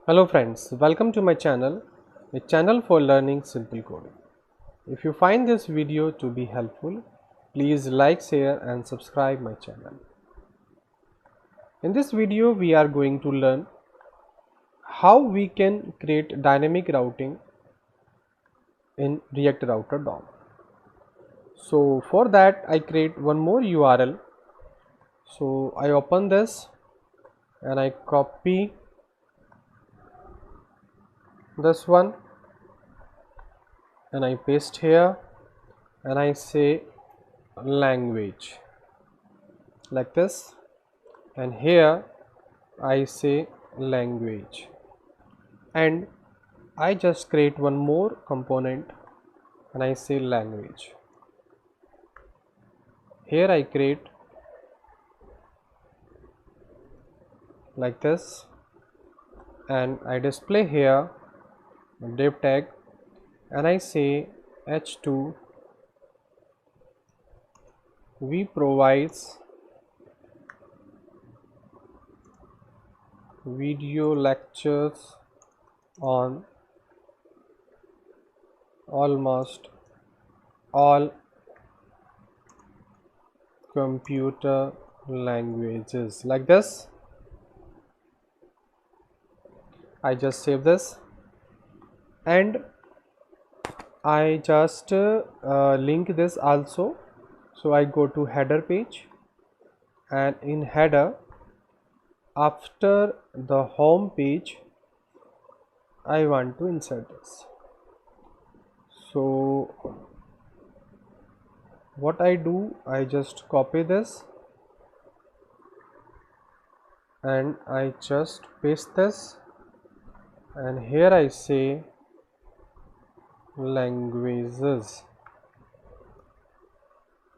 Hello friends, welcome to my channel, a channel for learning simple coding. If you find this video to be helpful, please like, share and subscribe my channel. In this video, we are going to learn how we can create dynamic routing in React Router DOM. So for that, I create one more URL. So I open this and I copy this one and I paste here and I say language like this, and here I say language, and I just create one more component and I say language. Here I create like this and I display here a div tag and I say h2 we provides video lectures on almost all computer languages, like this. I just save this and I just link this also. So I go to header page and in header, after the home page, I want to insert this. So what I do, I just copy this and I just paste this, and here I say languages,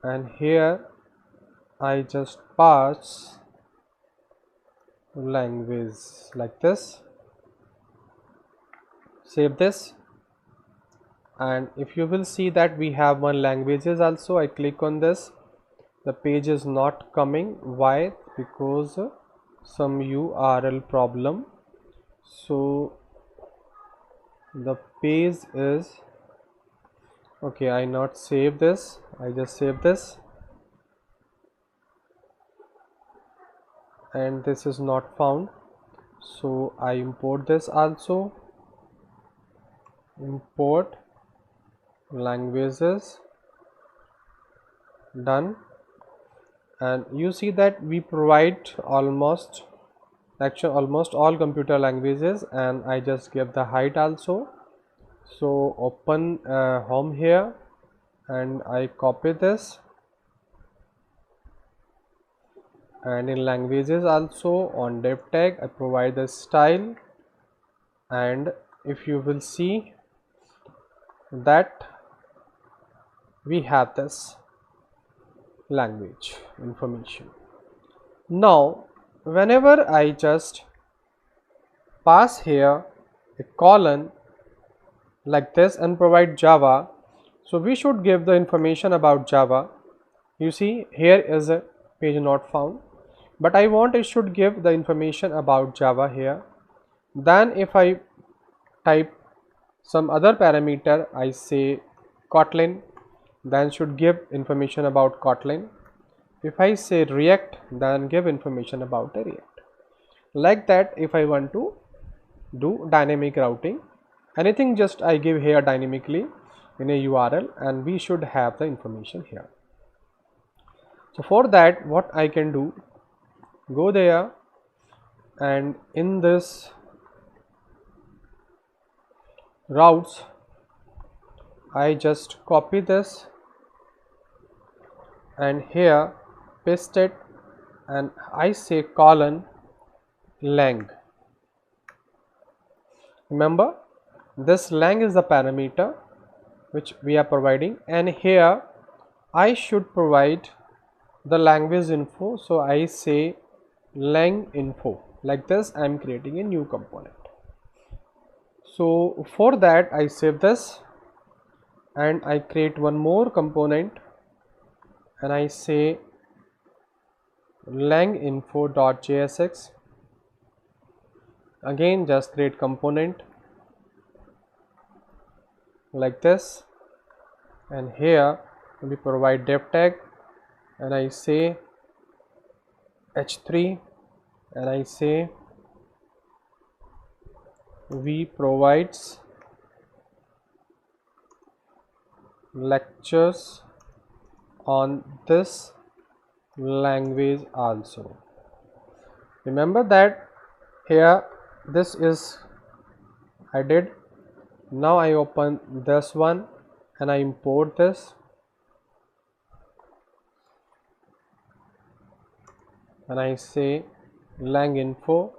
and here I just pass language like this. Save this, and if you will see that we have one languages also, I click on this, the page is not coming. Why? Because some URL problem. So the page is okay. I not save this, I just save this, and this is not found, so I import this also. Import languages, done, and you see that we provide almost all computer languages, and I just give the height also. So open home here and I copy this, and in languages also on div tag I provide the style, and if you will see that we have this language information. Now whenever I just pass here a colon like this and provide Java, so we should give the information about Java. You see here is a page not found, but I want it should give the information about Java here. Then if I type some other parameter, I say Kotlin, then should give information about Kotlin. If I say React, then give information about the React. Like that, if I want to do dynamic routing, anything just I give here dynamically in a URL, and we should have the information here. So for that, what I can do, go there and in this routes I just copy this and here paste it, and I say colon lang. Remember, this lang is the parameter which we are providing, and here I should provide the language info. So I say lang info, like this. I am creating a new component. So for that I save this and I create one more component and I say lang info.jsx, Again, just create component like this, and here we provide def tag, and I say h3, and I say we provides lectures on this language also. Remember that here this is I did. Now I open this one and I import this, and I say lang info,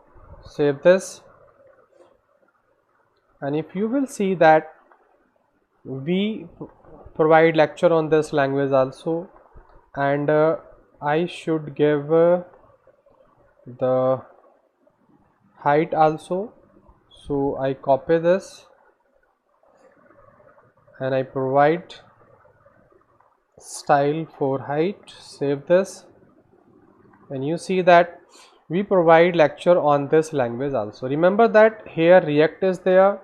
save this, and if you will see that we provide lecture on this language also, and I should give the height also. So I copy this and I provide style for height, save this, and you see that we provide lecture on this language also. Remember that here React is there.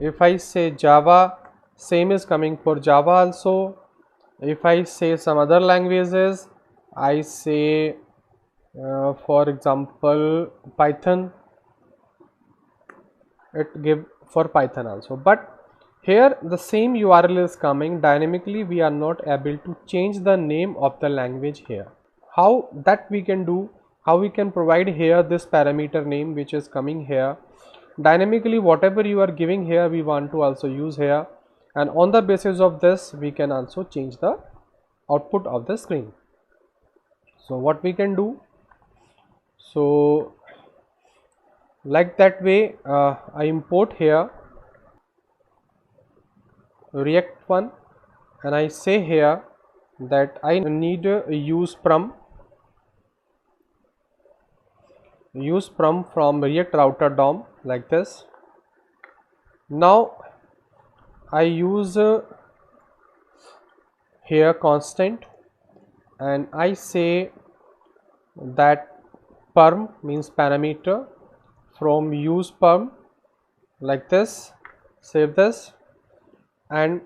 If I say Java, same is coming for Java also. If I say some other languages, I say for example Python, it give for Python also. But here the same URL is coming dynamically. We are not able to change the name of the language here. How that we can do? How we can provide here this parameter name which is coming here dynamically? Whatever you are giving here, we want to also use here, and on the basis of this we can also change the output of the screen. So what we can do? So like that way, I import here React one, and I say here that I need useParam from React router DOM like this. Now I use here constant, and I say that param means parameter from useParam like this, save this, and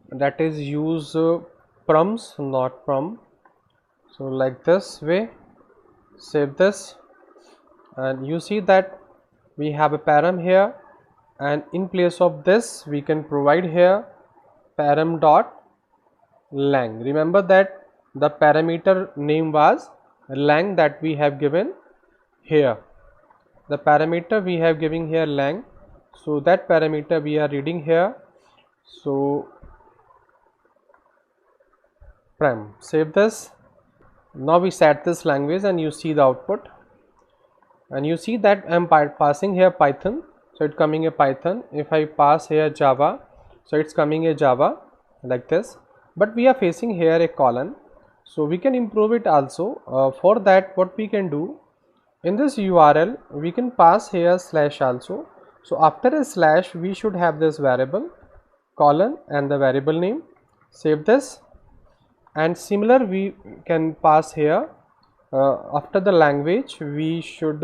that is use params, not param. So like this way, save this, and you see that we have a param here, and in place of this we can provide here param dot lang. Remember that the parameter name was lang that we have given here. The parameter we have given here lang, so that parameter we are reading here. So param, save this. Now we set this language and you see the output, and you see that I am passing here Python, so it's coming a Python. If I pass here Java, so it's coming a Java like this, but we are facing here a colon, so we can improve it also. For that, what we can do, in this URL we can pass here slash also. So after a slash we should have this variable colon and the variable name, save this, and similar we can pass here after the language we should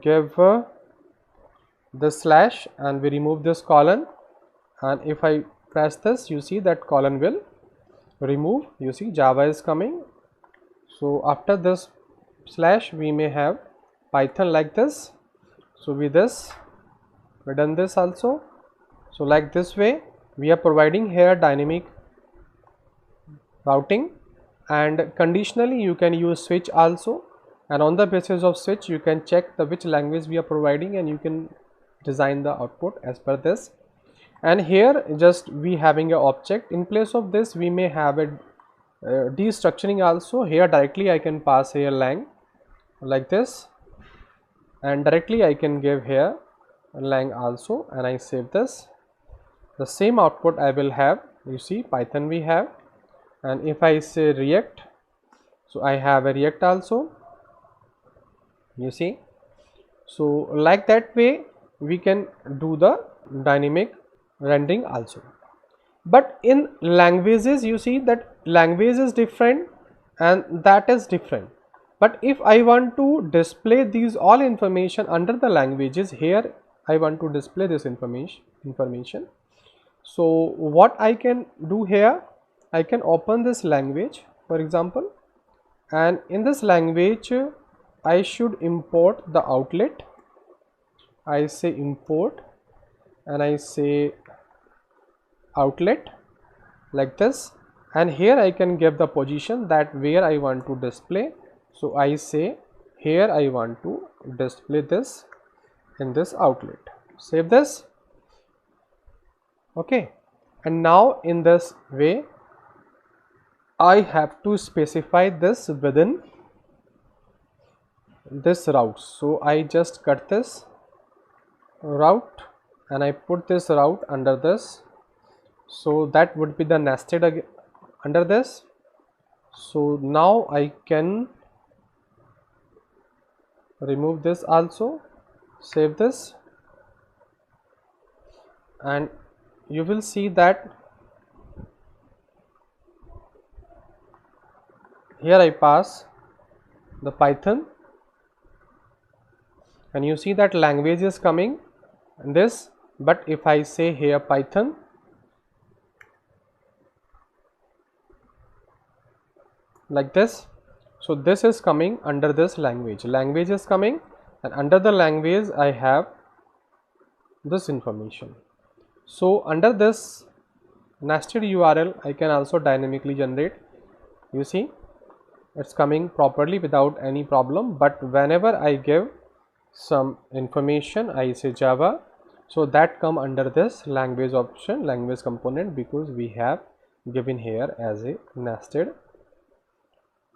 give the slash, and we remove this colon, and if I press this, you see that colon will remove. You see Java is coming. So after this slash we may have Python like this. So with this we done this also. So like this way we are providing here dynamic routing, and conditionally you can use switch also, and on the basis of switch you can check the which language we are providing, and you can design the output as per this. And here just we having a object, in place of this we may have a destructuring also. Here directly I can pass here lang like this, and directly I can give here lang also, and I save this. The same output I will have. You see Python we have, and if I say React, so I have a React also, you see. So like that way we can do the dynamic rendering also. But in languages you see that language is different and that is different. But if I want to display these all information under the languages, here I want to display this information. So what I can do here, I can open this language, for example, and in this language I should import the outlet. I say import and I say outlet like this, and here I can give the position that where I want to display. So I say here I want to display this in this outlet. Save this. Okay, and now in this way I have to specify this within this route. So I just cut this route and I put this route under this, so that would be the nested under this. So now I can remove this also, save this, and you will see that here I pass the Python and you see that language is coming in this, but if I say here Python, like this, so this is coming under this language is coming, and under the language I have this information. So under this nested URL I can also dynamically generate. You see it's coming properly without any problem, but whenever I give some information, I say Java, so that come under this language option, language component, because we have given here as a nested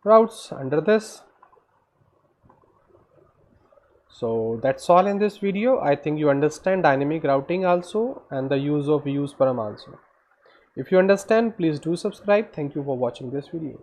routes under this. So that's all in this video. I think you understand dynamic routing also and the use of useParam also. If you understand, please do subscribe. Thank you for watching this video.